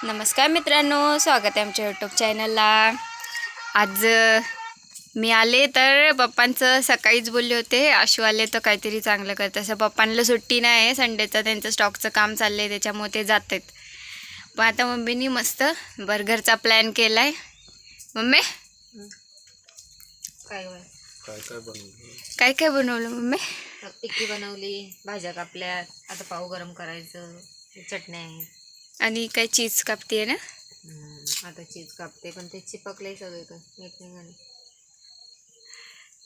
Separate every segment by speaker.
Speaker 1: नमस्कार मित्रांनो, स्वागत आहे आमच्या यूट्यूब चॅनलला। आज मी आले तर पप्पांचं सकाळीच बोलले होते आशू आले तर काहीतरी चांगलं करत। असं पप्पांना सुट्टी नाही आहे, संडेचं त्यांचं स्टॉकचं काम चाललं आहे त्याच्यामुळे ते जात आहेत। पण आता मम्मीनी मस्त बर्गरचा प्लॅन केला आहे। मम्मी काय काय बनवलं मम्मी?
Speaker 2: टिक्की बनवली, भाज्या कापल्या, आता पाव गरम करायचं, चटण्या आहेत
Speaker 1: आणि काय चीज कापते ना।
Speaker 2: आता चीज कापते पण ते चिपकले सगळे एकमेकांना।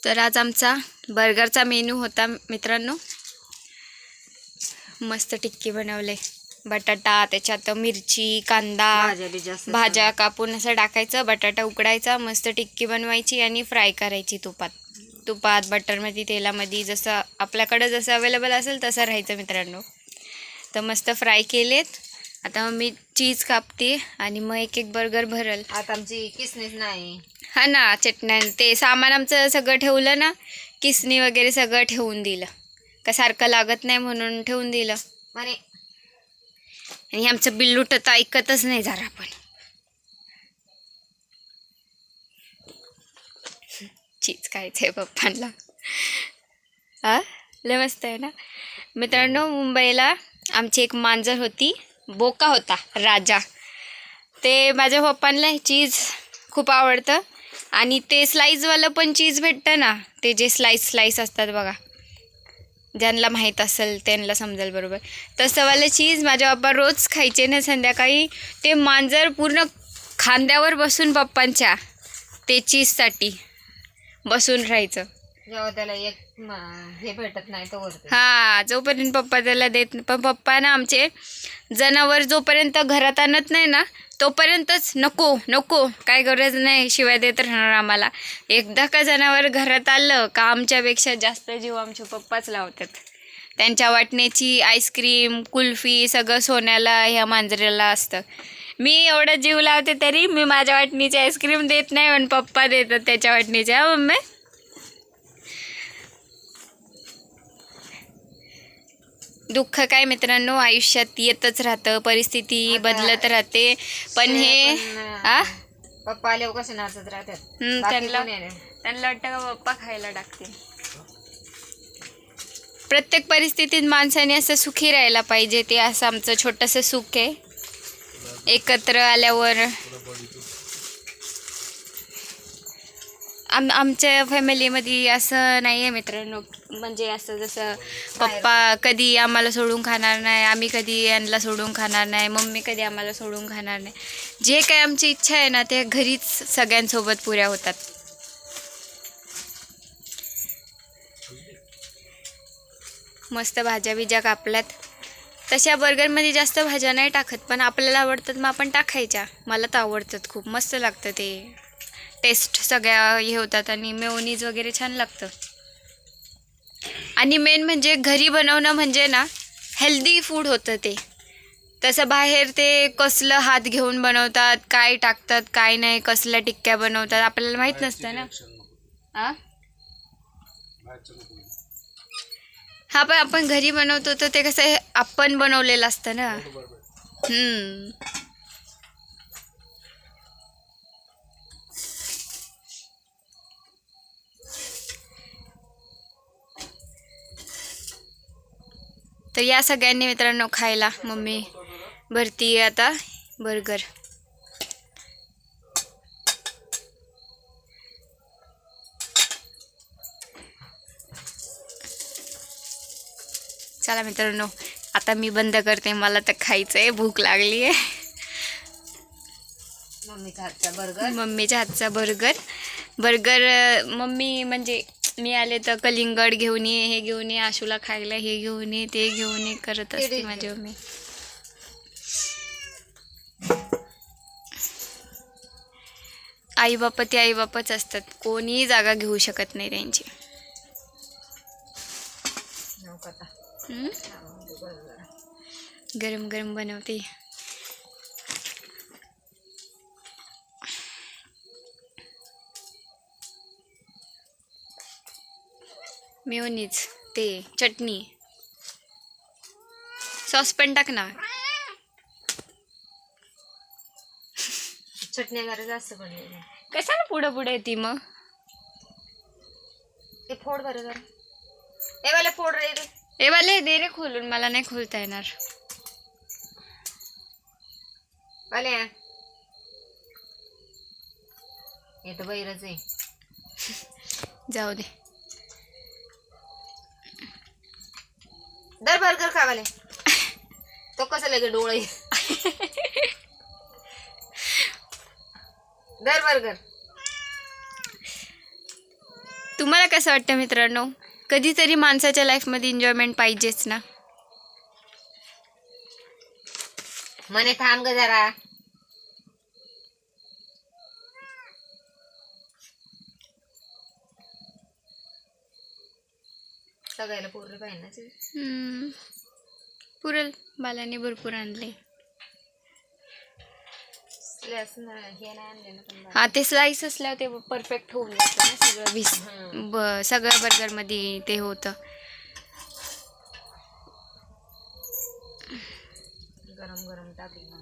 Speaker 1: तर आज आमचा बर्गरचा मेनू होता मित्रांनो। मस्त टिक्की बनवले, बटाटा त्याच्यात मिरची कांदा भाज्या कापून असं टाकायचं, बटाटा उकडायचा, मस्त टिक्की बनवायची आणि फ्राय करायची तुपात बटरमध्ये तेलामध्ये, जसं आपल्याकडे जसं अवेलेबल असेल तसं राहायचं मित्रांनो। तर मस्त फ्राय केलेत। आता मी चीज कापते आणि मग एक एक बर्गर भरल।
Speaker 2: आता आमची किसनीच नाही
Speaker 1: हा ना, चटण्या ते सामान आमचं सगळं ठेवलं ना, किसणी वगैरे सगळं ठेवून दिलं का सारखं लागत नाही म्हणून ठेवून दिलं। आणि आमचं बिल्लू तर ऐकतच नाही जरा पण। चीज खायचंय पप्पांना। हा लय मस्त आहे ना मित्रांनो। मुंबईला आमची एक मांजर होती, बोका होता राजा। ते माझ्या पप्पांना चीज खूप आवडतं आणि ते स्लाईसवालं पण चीज भेटतं ना, ते जे स्लाईस असतात बघा, ज्यांना माहीत असेल त्यांना समजेल बरोबर। तसंवालं चीज माझ्या पप्पा रोज खायचे ना संध्याकाळी। ते मांजर पूर्ण खांद्यावर बसून पप्पांच्या ते चीजसाठी बसून राहायचं
Speaker 2: जेव्हा त्याला एक हे भेटत नाही तो
Speaker 1: हा, जोपर्यंत पप्पा त्याला देत। पण पप्पा ना आमचे जनावर जोपर्यंत घरात आणत नाही ना तोपर्यंतच नको नको, काय गरज नाही, शिवाय देत राहणार आम्हाला। एकदा का जनावर घरात आलं का आमच्यापेक्षा जास्त जीव आमचे पप्पाच लावतात। त्यांच्या वाटण्याची आईस्क्रीम कुल्फी सगळं सोन्याला ह्या मांजरेला असतं। मी एवढा जीव लावते तरी मी माझ्या वाटणीची आईस्क्रीम देत नाही, पण पप्पा देतात त्याच्या वाटणीची। हा मम्मी, दुःख काय मित्रांनो आयुष्यात येतच राहतं, परिस्थिती बदलत राहते। पण हे
Speaker 2: पप्पा आले कसं नाचत राहतात,
Speaker 1: त्यांना वाटतं का पप्पा खायला टाकतील। प्रत्येक परिस्थितीत माणसाने असं सुखी राहायला पाहिजे, ते असं आमचं छोटंसं सुख आहे। एकत्र आल्यावर आमच्या फॅमिलीमध्ये असं नाही आहे मित्रांनो, म्हणजे असं जसं पप्पा कधी आम्हाला सोडून खाणार नाही, आम्ही कधी यांना सोडून खाणार नाही, मम्मी कधी आम्हाला सोडून खाणार नाही। जे काही आमची इच्छा आहे ना ते घरीच सगळ्यांसोबत पुऱ्या होतात। मस्त भाज्या बिज्या कापल्यात। तशा बर्गरमध्ये जास्त भाज्या नाही टाकत, पण आपल्याला आवडतात मग आपण टाकायच्या। मला तर आवडतात खूप, मस्त लागतं ते, टेस्ट सगळ्या हे होतात आणि मेयोनीज वगैरे छान लागतं। आणि मेन म्हणजे घरी बनवणं म्हणजे ना हेल्दी फूड होतं ते। तसं बाहेर ते कसलं हात घेऊन बनवतात, काय टाकतात काय नाही, कसल्या टिक्क्या बनवतात आपल्याला माहीत नसतं ना। हा, पण आपण घरी बनवतो तर ते कसं आपण बनवलेलं असतं ना। तर या सगळ्यांनी मित्रांनो खायला। मम्मी भरती आता बर्गर। चला मित्रांनो आता मी बंद करते, मला तर खायचंय, भूक लागली आहे। मम्मीच्या हातचा बर्गर मम्मी म्हणजे मी आले तर कलिंगड घेऊन ये, हे घेऊन ये, आशूला खायला हे घेऊन ये, ते घेऊन ये करत असते माझी मम्मी। आई बापा ते आई बापाच असतात, कोणीही जागा घेऊ शकत नाही त्यांची। गरम गरम बनवते। मेयोनीज ते चटणी सॉस पण टाक ना।
Speaker 2: चटणी वगैरे जास्त बनलेली.
Speaker 1: कशाला पुढं पुढे येते मग?
Speaker 2: ते फोड बरं जरा. ए वाले फोड रे रे.
Speaker 1: ए वाले दे रे खोलून, मला नाही खोलता येणार.
Speaker 2: वाले हे तर बैरच आहे.
Speaker 1: जाऊ दे.
Speaker 2: दर बर्गर खा वाले. तो कसं लगे डोळे. दर बर्गर.
Speaker 1: तुम्हाला कसं वाटतं मित्रांनो? कधीतरी माणसाच्या लाईफमध्ये एन्जॉयमेंट पाहिजेच ना.
Speaker 2: मने थांब ग जरा. सगळ्याला पुरले पाहिजे ना ते.
Speaker 1: पुरल, बालाने भरपूर आणले.
Speaker 2: हे नाही आणले ना पण.
Speaker 1: हा, ते स्लाइस असल्यावर ते परफेक्ट होऊन जातं ना सगळं. सगळं बर्गरमध्ये ते होतं.
Speaker 2: गरम गरम टाकली ना.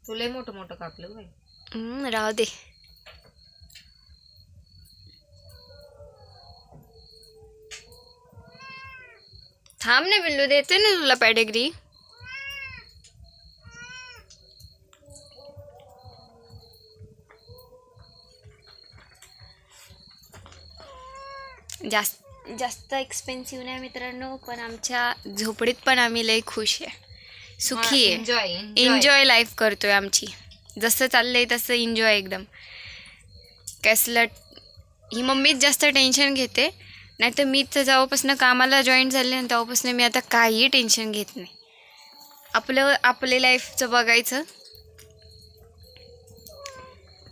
Speaker 2: तुला मोठं मोठं कापलं बाई.
Speaker 1: राहू दे. थांब ना बिल्लू, देते ना तुला पॅडेग्री. जास्त एक्सपेन्सिव्ह नाही मित्रांनो, पण आमच्या झोपडीत पण आम्ही लई खुश आहे, सुखी आहे. एन्जॉय लाईफ करतोय आमची. जसं चाललंय तसं एन्जॉय एकदम. कसलं ही मम्मीच जास्त टेन्शन घेते, नाही तर मी तर जेव्हापासून कामाला जॉईन झाले ना तेव्हापासून मी आता काहीही टेन्शन घेत नाही. आपले लाईफचं बघायचं.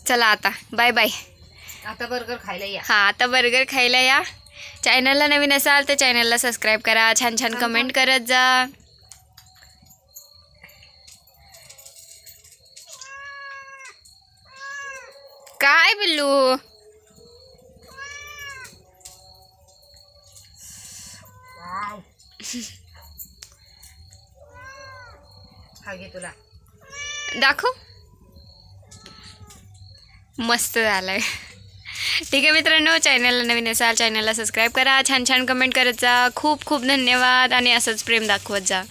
Speaker 1: चला आता बाय बाय.
Speaker 2: आता बर्गर खायला या.
Speaker 1: हां, आता बर्गर खायला या. चॅनलला नवीन असाल तर चॅनलला सबस्क्राईब करा. छान छान कमेंट करत जा. काय बिल्लू?
Speaker 2: हा घे तुला.
Speaker 1: दाखव. मस्त झालंय. ठीक आहे मित्रांनो, चॅनलला नवीन असाल चॅनलला सबस्क्राईब करा. छान छान कमेंट करत जा. खूप खूप धन्यवाद आणि असंच प्रेम दाखवत जा.